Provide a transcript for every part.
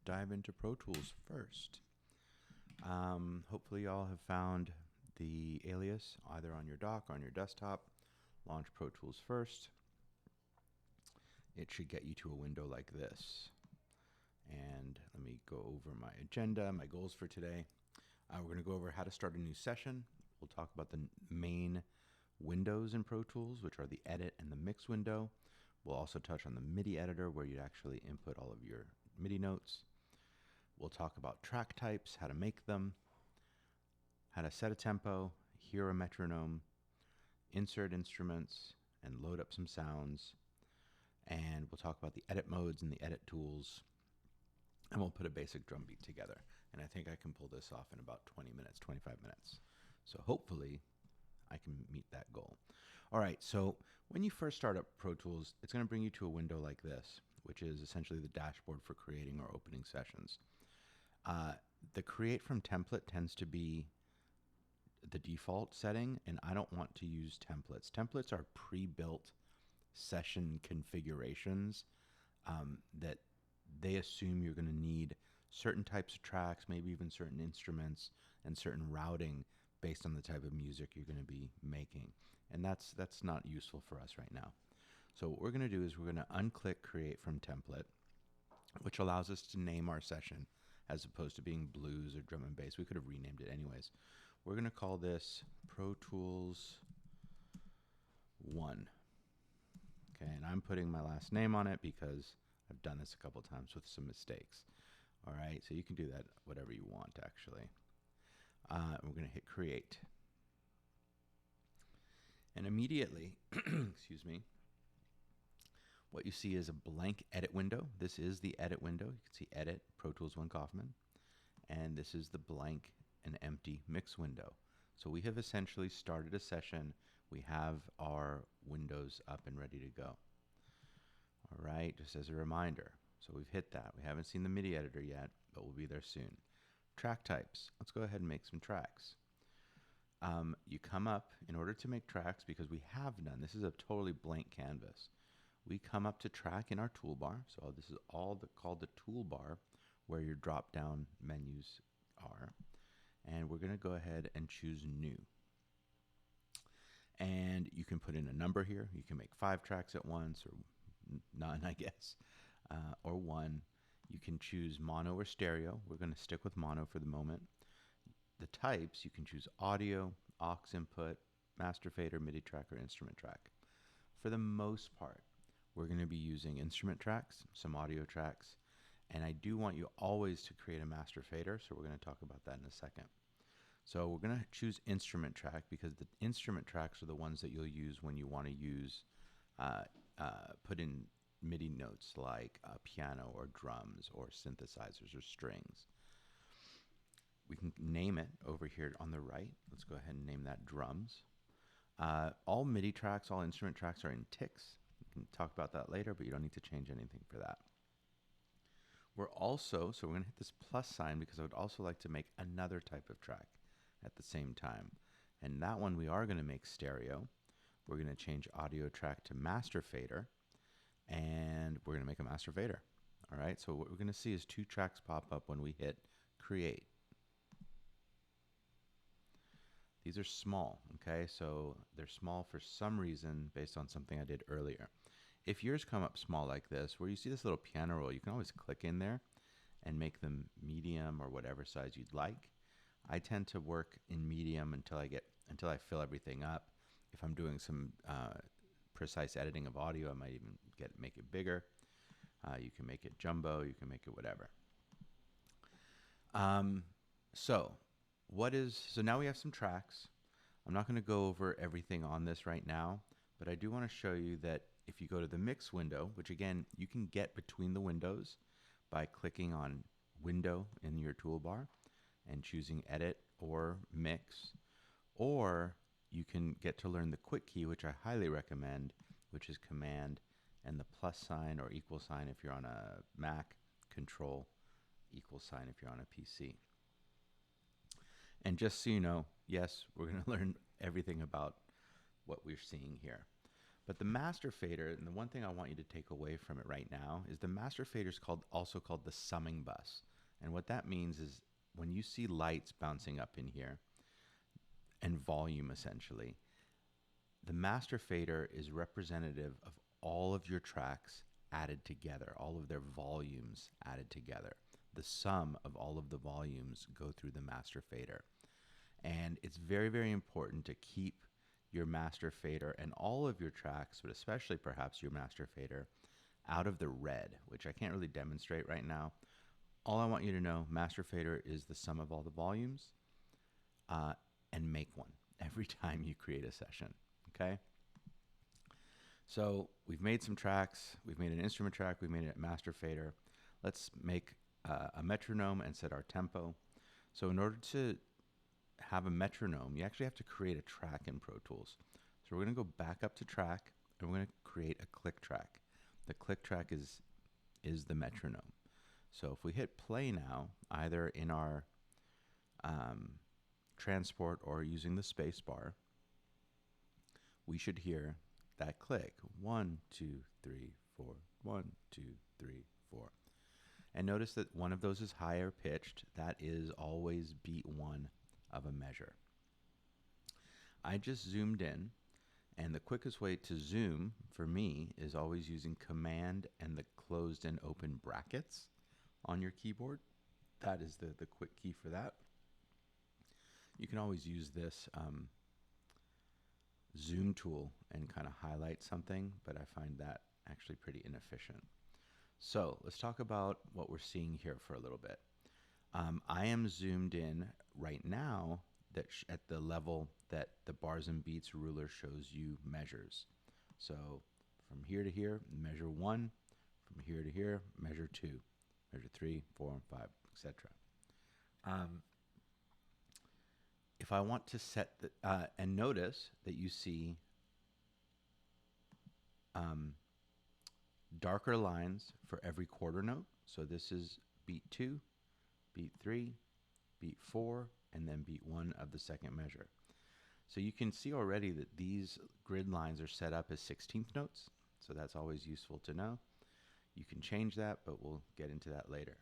dive into Pro Tools first. Hopefully you all have found the alias either on your dock or on your desktop. Launch Pro Tools first. It should get you to a window like this. And let me go over my agenda, my goals for today. We're going to go over how to start a new session. We'll talk about the main windows in Pro Tools, which are the edit and the mix window. We'll also touch on the Midi Editor, where you actually input all of your MIDI notes. We'll talk about track types, how to make them, how to set a tempo, hear a metronome, insert instruments, and load up some sounds. And we'll talk about the edit modes and the edit tools. And we'll put a basic drum beat together. And I think I can pull this off in about 20 minutes, 25 minutes. So hopefully I can meet that goal. All right, so when you first start up Pro Tools, it's going to bring you to a window like this, which is essentially the dashboard for creating or opening sessions. The create from template tends to be the default setting, and I don't want to use templates. Templates are pre-built session configurations that they assume you're going to need certain types of tracks, maybe even certain instruments and certain routing based on the type of music you're going to be making. And that's not useful for us right now. So what we're going to do is we're going to unclick create from template, which allows us to name our session as opposed to being blues or drum and bass. We could have renamed it anyways. We're going to call this Pro Tools 1. Okay, and I'm putting my last name on it because I've done this a couple times with some mistakes. All right, so you can do that whatever you want, actually. We're going to hit create. And immediately, excuse me, what you see is a blank edit window. This is the edit window. You can see edit, Pro Tools 1 Kaufman. And this is the blank and empty mix window. So we have essentially started a session. We have our windows up and ready to go. All right, just as a reminder. So we've hit that. We haven't seen the Midi Editor yet, but we'll be there soon. Track types. Let's go ahead and make some tracks. You come up, in order to make tracks, because we have none, this is a totally blank canvas. We come up to track in our toolbar. So this is all called the toolbar, where your drop-down menus are. And we're going to go ahead and choose new. And you can put in a number here. You can make 5 tracks at once, or none, I guess, or 1. You can choose mono or stereo. We're going to stick with mono for the moment. The types, you can choose audio, aux input, master fader, MIDI track, or instrument track. For the most part, we're going to be using instrument tracks, some audio tracks, and I do want you always to create a master fader, so we're going to talk about that in a second. So we're going to choose instrument track because the instrument tracks are the ones that you'll use when you want to use, put in MIDI notes like piano or drums or synthesizers or strings. We can name it over here on the right. Let's go ahead and name that drums. All MIDI tracks, all instrument tracks are in ticks. We can talk about that later, but you don't need to change anything for that. We're also, so we're going to hit this plus sign because I would also like to make another type of track at the same time. And that one we are going to make stereo. We're going to change audio track to master fader, and we're going to make a master fader. All right, so what we're going to see is 2 tracks pop up when we hit create. These are small, okay? So they're small for some reason based on something I did earlier. If yours come up small like this, where you see this little piano roll, you can always click in there and make them medium or whatever size you'd like. I tend to work in medium until I fill everything up. If I'm doing some precise editing of audio, I might even make it bigger. You can make it jumbo, you can make it whatever. So now we have some tracks. I'm not going to go over everything on this right now, but I do want to show you that if you go to the mix window, which again, you can get between the windows by clicking on window in your toolbar and choosing edit or mix, or you can get to learn the quick key, which I highly recommend, which is command and the plus sign or equal sign if you're on a Mac, control, equal sign if you're on a PC. And just so you know, yes, we're going to learn everything about what we're seeing here. But the master fader, and the one thing I want you to take away from it right now, is the master fader is also called the summing bus. And what that means is when you see lights bouncing up in here, and volume essentially, the master fader is representative of all of your tracks added together, all of their volumes added together. The sum of all of the volumes go through the master fader. And it's very, very important to keep your master fader and all of your tracks, but especially perhaps your master fader, out of the red, which I can't really demonstrate right now. All I want you to know, master fader is the sum of all the volumes, and make one every time you create a session, okay? So we've made some tracks, we've made an instrument track, we've made a master fader. Let's make a metronome and set our tempo. So in order to have a metronome, you actually have to create a track in Pro Tools. So we're going to go back up to track, and we're going to create a click track. The click track is the metronome. So if we hit play now, either in our transport or using the space bar, we should hear that click. 1, 2, 3, 4. 1, 2, 3, 4. And notice that one of those is higher pitched. That is always beat 1 of a measure. I just zoomed in, and the quickest way to zoom for me is always using Command and the closed and open brackets on your keyboard. That is the quick key for that. You can always use this zoom tool and kind of highlight something, but I find that actually pretty inefficient. So let's talk about what we're seeing here for a little bit. I am zoomed in right now that at the level that the bars and beats ruler shows you measures. So from here to here, measure 1. From here to here, measure 2. Measure 3, 4, and 5, etc. If I want to set the, and notice that you see darker lines for every quarter note. So this is beat 2, beat 3, beat 4, and then beat 1 of the second measure. So you can see already that these grid lines are set up as 16th notes. So that's always useful to know. You can change that, but we'll get into that later.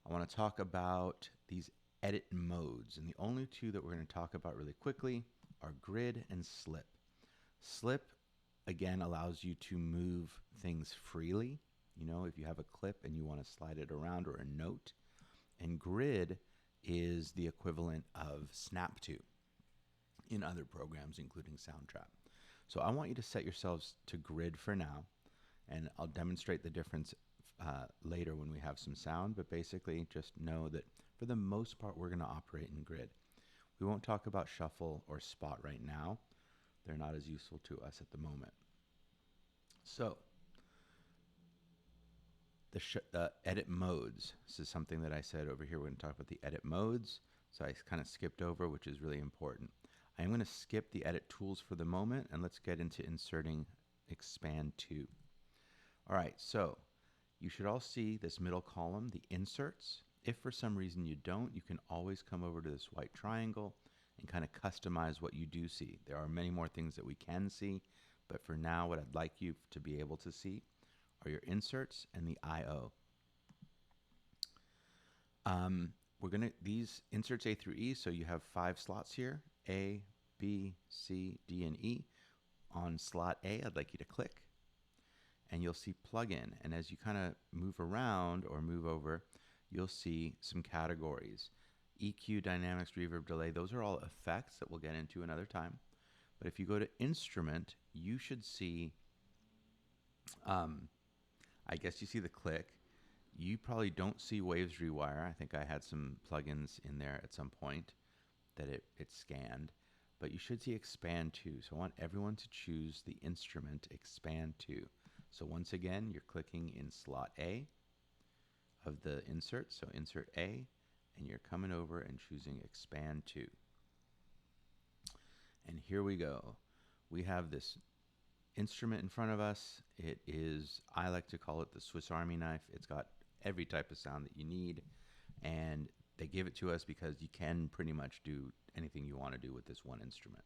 I want to talk about these edit modes, and the only two that we're going to talk about really quickly are grid and slip. Slip, again, allows you to move things freely. You know, if you have a clip and you want to slide it around, or a note. And grid is the equivalent of snap to in other programs, including Soundtrap. So I want you to set yourselves to grid for now, and I'll demonstrate the difference later when we have some sound, but basically just know that for the most part we're going to operate in grid. We won't talk about shuffle or spot right now. They're not as useful to us at the moment. So the edit modes. This is something that I said over here. We're going to talk about the edit modes. So I kind of skipped over, which is really important. I'm going to skip the edit tools for the moment, and let's get into inserting expand to. All right, so you should all see this middle column, the inserts. If for some reason you don't, you can always come over to this white triangle and kind of customize what you do see. There are many more things that we can see, but for now, what I'd like you to be able to see are your inserts and the I/O. These inserts A through E, so you have 5 slots here, A, B, C, D, and E. On slot A, I'd like you to click, and you'll see plugin. And as you kind of move around or move over, you'll see some categories. EQ, dynamics, reverb, delay, those are all effects that we'll get into another time. But if you go to instrument, you should see, I guess you see the click. You probably don't see waves rewire. I think I had some plugins in there at some point that it scanned. But you should see expand to. So I want everyone to choose the instrument expand to. So once again, you're clicking in slot A of the insert. So insert A, and you're coming over and choosing expand to. And here we go. We have this instrument in front of us. It is, I like to call it the Swiss Army knife. It's got every type of sound that you need, and they give it to us because you can pretty much do anything you want to do with this one instrument.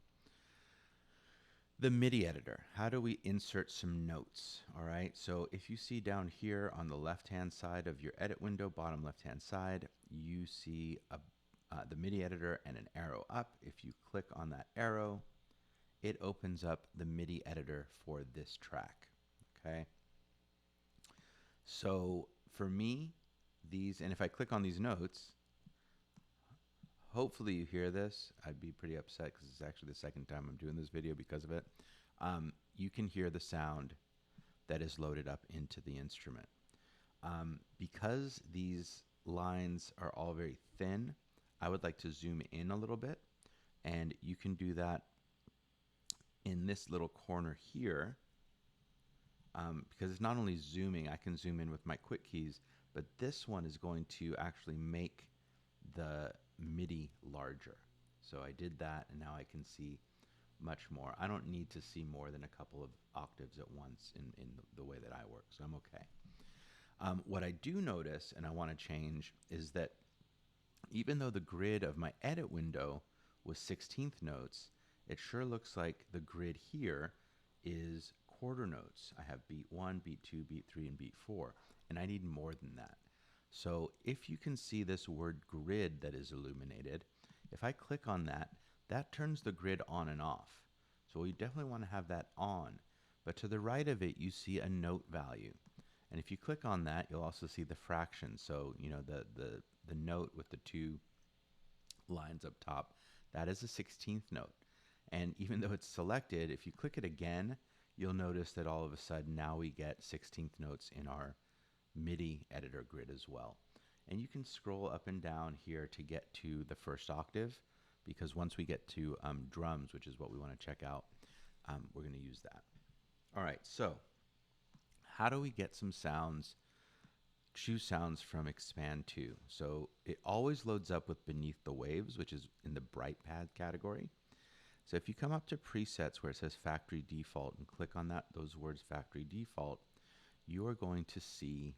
The MIDI editor, how do we insert some notes? All right, so if you see down here on the left-hand side of your edit window, bottom left-hand side, you see the MIDI editor and an arrow up. If you click on that arrow, it opens up the MIDI editor for this track, okay? So for me, and if I click on these notes, hopefully you hear this. I'd be pretty upset because it's actually the second time I'm doing this video because of it. You can hear the sound that is loaded up into the instrument. Because these lines are all very thin, I would like to zoom in a little bit, and you can do that in this little corner here. Because it's not only zooming, I can zoom in with my quick keys, but this one is going to actually make the MIDI larger. So I did that, and now I can see much more. I don't need to see more than a couple of octaves at once in the way that I work, so I'm okay. What I do notice, and I want to change, is that even though the grid of my edit window was 16th notes, it sure looks like the grid here is quarter notes. I have beat 1, beat 2, beat 3, and beat 4, and I need more than that. So if you can see this word grid that is illuminated, if I click on that, that turns the grid on and off. So we definitely want to have that on. But to the right of it, you see a note value. And if you click on that, you'll also see the fraction. So, you know, the note with the two lines up top, that is a 16th note. And even though it's selected, if you click it again, you'll notice that all of a sudden now we get 16th notes in our MIDI editor grid as well. And you can scroll up and down here to get to the first octave, because once we get to drums, which is what we want to check out, we're going to use that. All right, so how do we get some sounds, choose sounds from Expand 2? So it always loads up with Beneath the Waves, which is in the bright pad category. So if you come up to presets where it says factory default and click on those words factory default, you are going to see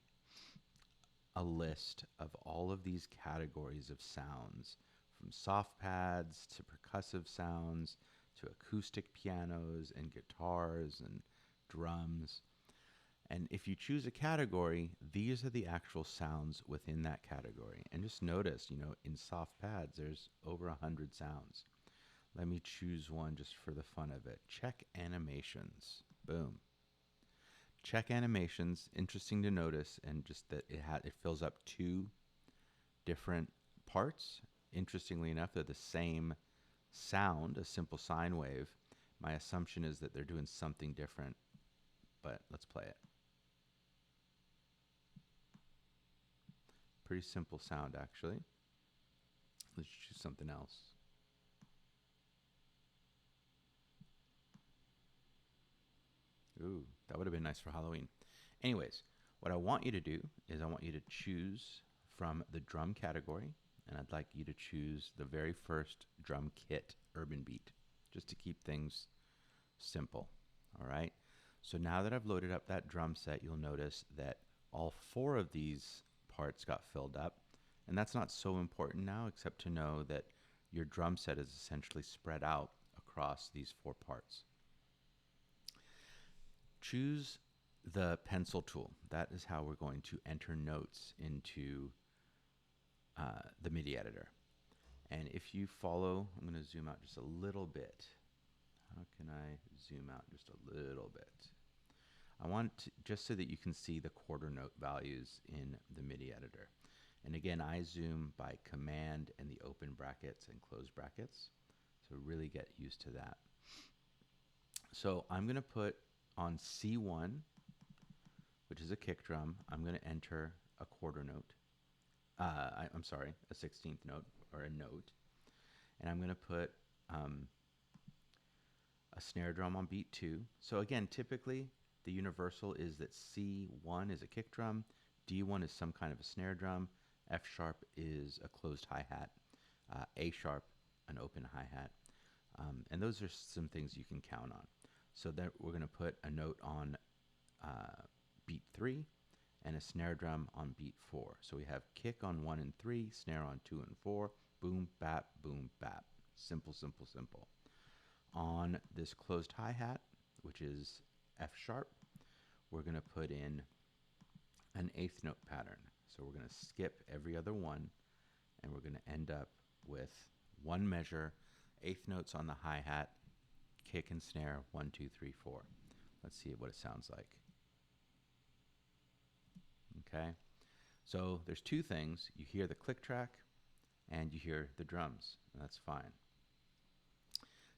a list of all of these categories of sounds, from soft pads to percussive sounds to acoustic pianos and guitars and drums. And if you choose a category, these are the actual sounds within that category. And just notice, you know, in soft pads, there's over 100 sounds. Let me choose one just for the fun of it. Check animations. Boom. Check animations, interesting to notice, and just that it fills up two different parts. Interestingly enough, they're the same sound, a simple sine wave. My assumption is that they're doing something different, but let's play it. Pretty simple sound, actually. Let's choose something else. Ooh, that would have been nice for Halloween. Anyways, what I want you to do is I want you to choose from the drum category, and I'd like you to choose the very first drum kit, Urban Beat, just to keep things simple. All right. So now that I've loaded up that drum set, you'll notice that all four of these parts got filled up, and that's not so important now, except to know that your drum set is essentially spread out across these four parts. Choose the pencil tool. That is how we're going to enter notes into the MIDI editor. And if you follow, I'm going to zoom out just a little bit. How can I zoom out just a little bit? I want to, just so that you can see the quarter note values in the MIDI editor. And again, I zoom by command and the open brackets and close brackets. So really get used to that. So I'm going to put on C1, which is a kick drum, I'm going to enter a quarter note. I'm sorry, a 16th note, or a note. And I'm going to put a snare drum on beat 2. So again, typically, the universal is that C1 is a kick drum, D1 is some kind of a snare drum, F sharp is a closed hi-hat, A sharp, an open hi-hat. And those are some things you can count on. So that we're going to put a note on beat 3 and a snare drum on beat 4. So we have kick on 1 and 3, snare on 2 and 4, boom, bap, simple, simple, simple. On this closed hi-hat, which is F sharp, we're going to put in an eighth note pattern. So we're going to skip every other one, and we're going to end up with one measure, eighth notes on the hi-hat, kick and snare, 1, 2, 3, 4. Let's see what it sounds like. Okay, so there's two things. You hear the click track and you hear the drums, and that's fine.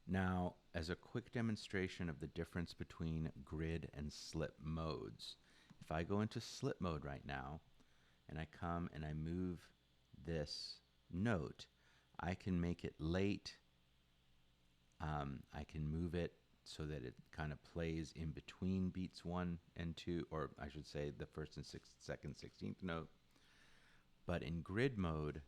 Now, as a quick demonstration of the difference between grid and slip modes, if I go into slip mode right now, and I come and I move this note, I can make it late. I can move it so that it kind of plays in between beats 1 and 2, or I should say the first and second 16th note. But in grid mode,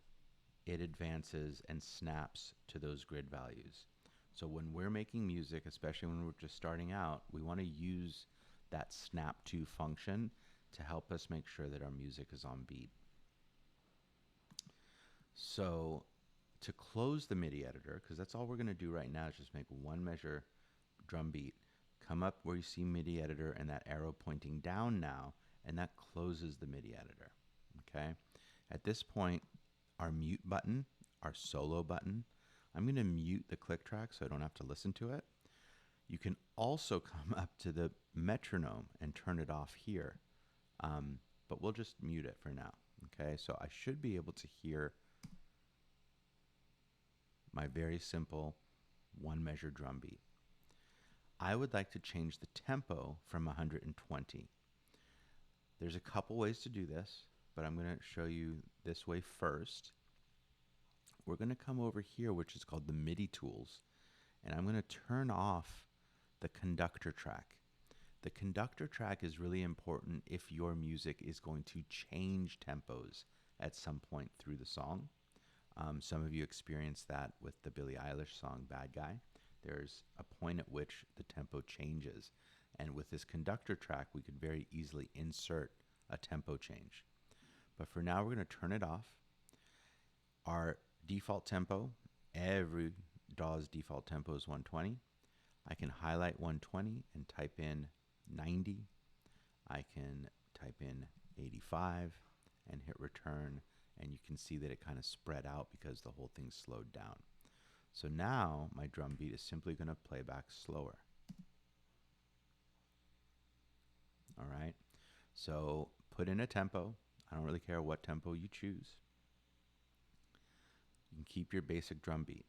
it advances and snaps to those grid values. So when we're making music, especially when we're just starting out, we want to use that snap to function to help us make sure that our music is on beat. So to close the MIDI editor, because that's all we're going to do right now is just make one measure drum beat, come up where you see MIDI editor and that arrow pointing down now, and that closes the MIDI editor. Okay. At this point, our mute button, our solo button, I'm going to mute the click track so I don't have to listen to it. You can also come up to the metronome and turn it off here, but we'll just mute it for now. Okay, so I should be able to hear my very simple one measure drum beat. I would like to change the tempo from 120. There's a couple ways to do this, but I'm going to show you this way first. We're going to come over here, which is called the MIDI tools, and I'm going to turn off the conductor track. The conductor track is really important if your music is going to change tempos at some point through the song. Some of you experienced that with the Billie Eilish song Bad Guy. There's a point at which the tempo changes, and with this conductor track we could very easily insert a tempo change. But for now we're going to turn it off. Our default tempo, every DAW's default tempo is 120. I can highlight 120 and type in 90. I can type in 85 and hit return, and you can see that it kind of spread out because the whole thing slowed down. So now my drum beat is simply going to play back slower. All right, so put in a tempo. I don't really care what tempo you choose. You can keep your basic drum beat.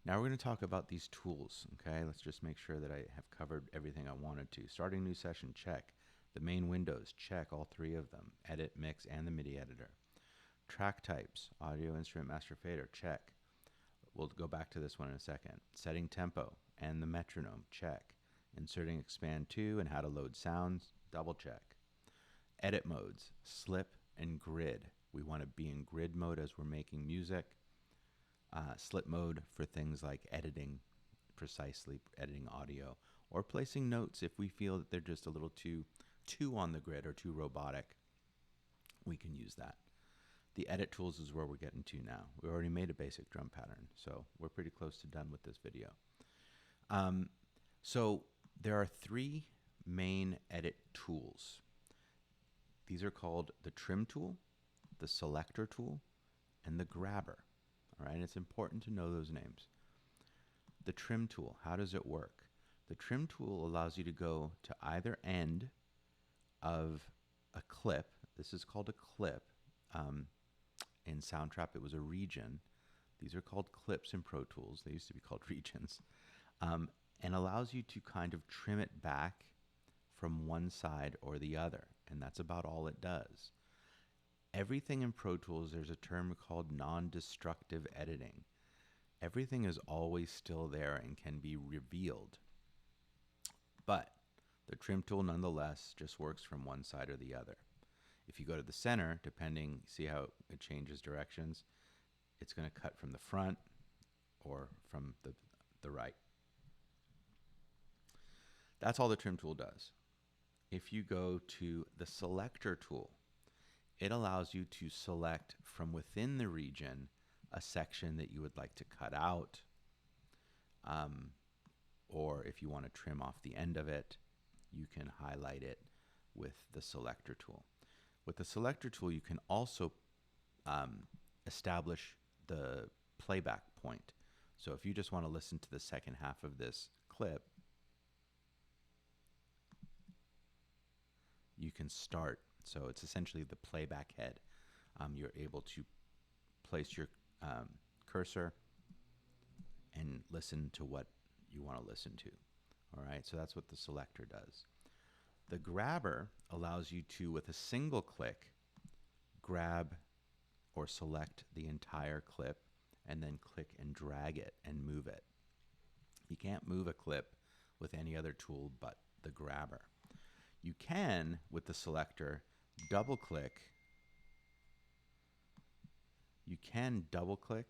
Now we're going to talk about these tools, okay? Let's just make sure that I have covered everything I wanted to. Starting new session, check. The main windows, check all three of them. Edit, mix, and the MIDI editor. Track types, audio, instrument, master, fader, check. We'll go back to this one in a second. Setting tempo and the metronome, check. Inserting expand to and how to load sounds, double check. Edit modes, slip and grid. We want to be in grid mode as we're making music. Slip mode for things like editing, precisely editing audio, or placing notes if we feel that they're just a little too on the grid or too robotic. We can use that. The edit tools is where we're getting to now. We already made a basic drum pattern, so we're pretty close to done with this video. So there are three main edit tools. These are called the trim tool, the selector tool, and the grabber. All right, it's important to know those names. The trim tool, how does it work? The trim tool allows you to go to either end of a clip. This is called a clip. In Soundtrap, it was a region. These are called clips in Pro Tools. They used to be called regions. And allows you to kind of trim it back from one side or the other. And that's about all it does. Everything in Pro Tools, there's a term called non-destructive editing. Everything is always still there and can be revealed. But the trim tool nonetheless just works from one side or the other. If you go to the center, depending, see how it changes directions, it's going to cut from the front or from the right. That's all the trim tool does. If you go to the selector tool, it allows you to select from within the region a section that you would like to cut out, or if you want to trim off the end of it, you can highlight it with the Selector tool. With the Selector tool, you can also establish the playback point. So if you just want to listen to the second half of this clip, you can start. So it's essentially the playback head. You're able to place your cursor and listen to what you want to listen to. All right, so that's what the Selector does. The grabber allows you to, with a single click, grab or select the entire clip and then click and drag it and move it. You can't move a clip with any other tool but the grabber. You can, with the Selector, double click. You can double click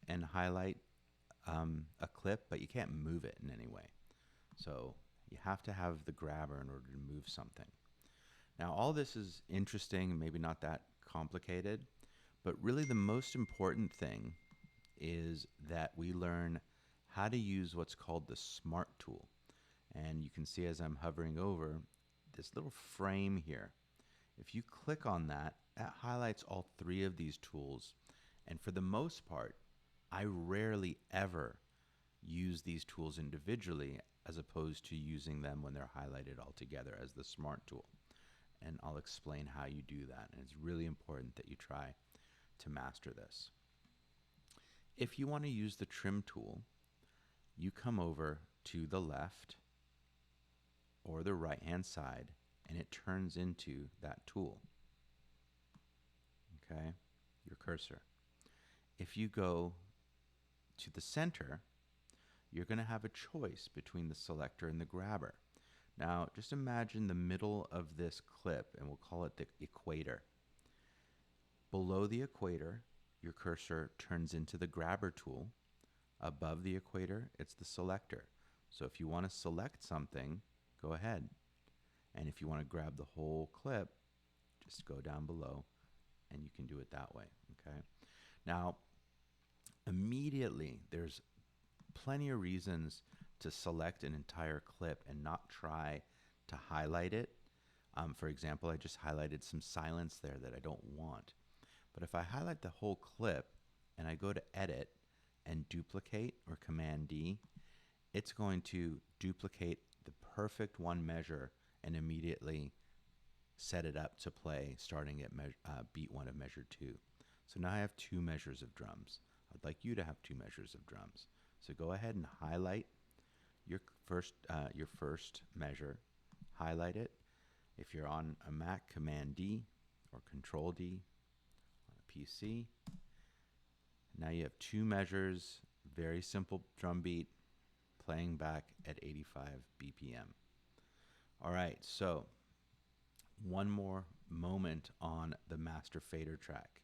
and highlight a clip, but you can't move it in any way. So you have to have the grabber in order to move something. Now, all this is interesting, maybe not that complicated, but really the most important thing is that we learn how to use what's called the Smart tool. And you can see as I'm hovering over this little frame here. If you click on that, that highlights all three of these tools. And for the most part, I rarely ever use these tools individually as opposed to using them when they're highlighted all together as the Smart tool. And I'll explain how you do that. And it's really important that you try to master this. If you want to use the Trim tool, you come over to the left or the right-hand side, and it turns into that tool. Okay, your cursor. If you go to the center, you're going to have a choice between the Selector and the grabber. Now, just imagine the middle of this clip, and we'll call it the equator. Below the equator, your cursor turns into the grabber tool. Above the equator, it's the Selector. So if you want to select something, go ahead. And if you want to grab the whole clip, just go down below, and you can do it that way. Okay. Now, immediately, there's plenty of reasons to select an entire clip and not try to highlight it. For example, I just highlighted some silence there that I don't want. But if I highlight the whole clip and I go to Edit and Duplicate or Command D, it's going to duplicate the perfect one measure and immediately set it up to play starting at beat 1 of measure 2. So now I have 2 measures of drums. I'd like you to have 2 measures of drums. So go ahead and highlight your first measure. Highlight it. If you're on a Mac, Command D or Control D on a PC. Now you have 2 measures, very simple drum beat, playing back at 85 BPM. All right, so one more moment on the master fader track,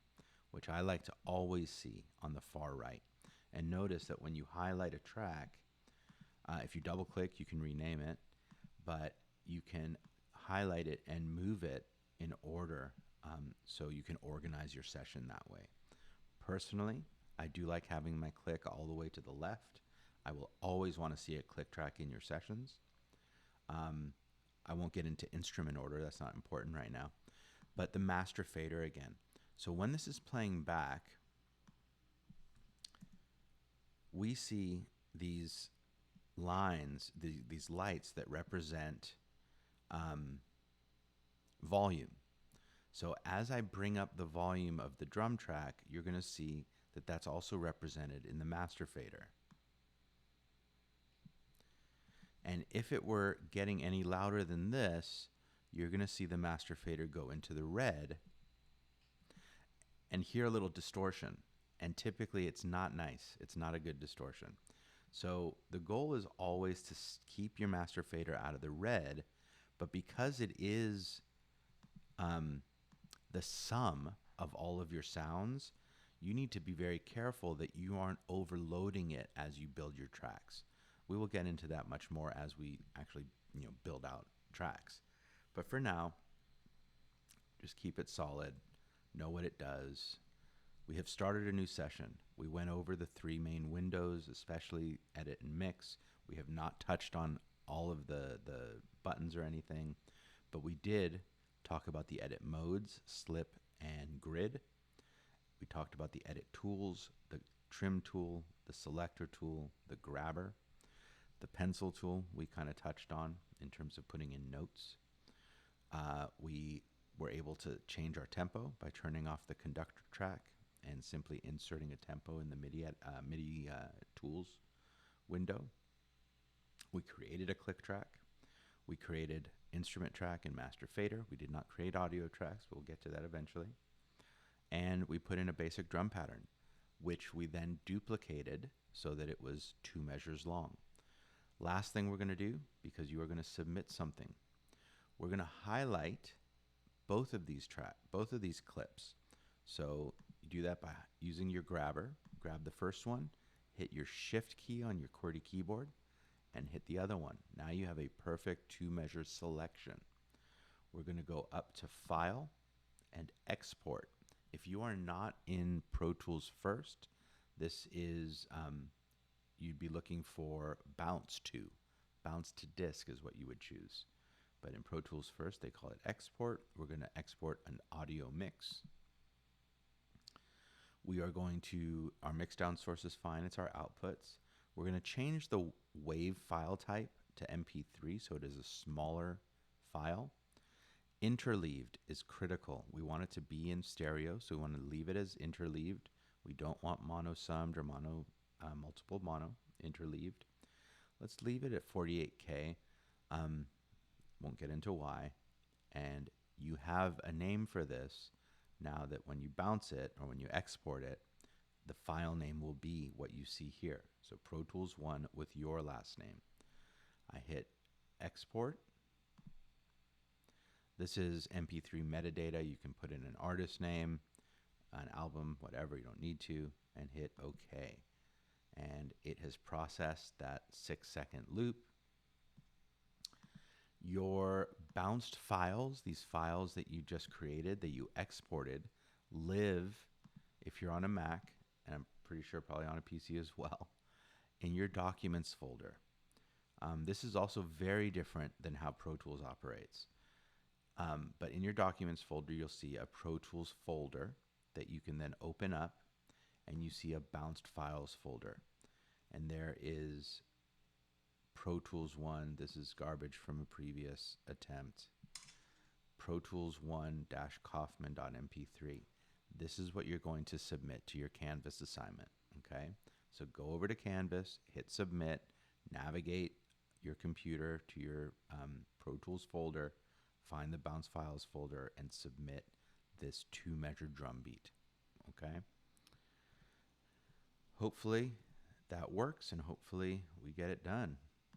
which I like to always see on the far right. And notice that when you highlight a track, if you double click, you can rename it, but you can highlight it and move it in order so you can organize your session that way. Personally, I do like having my click all the way to the left. I will always want to see a click track in your sessions. I won't get into instrument order, that's not important right now. But the master fader again. So when this is playing back, we see these lines, these lights that represent volume. So as I bring up the volume of the drum track, you're going to see that that's also represented in the master fader. And if it were getting any louder than this, you're going to see the master fader go into the red and hear a little distortion. And typically it's not nice. It's not a good distortion. So the goal is always to keep your master fader out of the red, but because it is the sum of all of your sounds, you need to be very careful that you aren't overloading it as you build your tracks. We will get into that much more as we actually build out tracks. But for now, just keep it solid, know what it does, We have started a new session. We went over the three main windows, especially edit and mix. We have not touched on all of the buttons or anything, but we did talk about the edit modes, slip and grid. We talked about the edit tools, the trim tool, the selector tool, the grabber, the pencil tool we kind of touched on in terms of putting in notes. We were able to change our tempo by turning off the conductor track and simply inserting a tempo in the MIDI tools window. We created a click track. We created instrument track and master fader. We did not create audio tracks, but we'll get to that eventually. And we put in a basic drum pattern, which we then duplicated so that it was 2 measures long. Last thing we're going to do, because you are going to submit something, we're going to highlight both of these clips. So you do that by using your grabber. Grab the first one, hit your shift key on your QWERTY keyboard, and hit the other one. Now you have a perfect 2-measure selection. We're going to go up to File and Export. If you are not in Pro Tools First, this is, you'd be looking for Bounce to. Bounce to disk is what you would choose. But in Pro Tools First, they call it Export. We're going to export an audio mix. We are going to, our mixdown source is fine, it's our outputs. We're going to change the WAV file type to MP3 so it is a smaller file. Interleaved is critical. We want it to be in stereo, so we want to leave it as interleaved. We don't want mono summed or multiple mono, interleaved. Let's leave it at 48K. Won't get into why. And you have a name for this now that when you bounce it or when you export it, the file name will be what you see here. So Pro Tools 1 with your last name. I hit export. This is MP3 metadata. You can put in an artist name, an album, whatever. You don't need to, and hit OK. And it has processed that 6-second loop. Your bounced files, these files that you just created, that you exported, live, if you're on a Mac, and I'm pretty sure probably on a PC as well, in your Documents folder. This is also very different than how Pro Tools operates. But in your Documents folder, you'll see a Pro Tools folder that you can then open up, and you see a Bounced Files folder. And there is Pro Tools 1, this is garbage from a previous attempt, Pro Tools 1-Kaufman.mp3. This is what you're going to submit to your Canvas assignment, okay? So go over to Canvas, hit Submit, navigate your computer to your Pro Tools folder, find the Bounce Files folder, and submit this 2-measure drum beat, okay? Hopefully that works, and hopefully we get it done.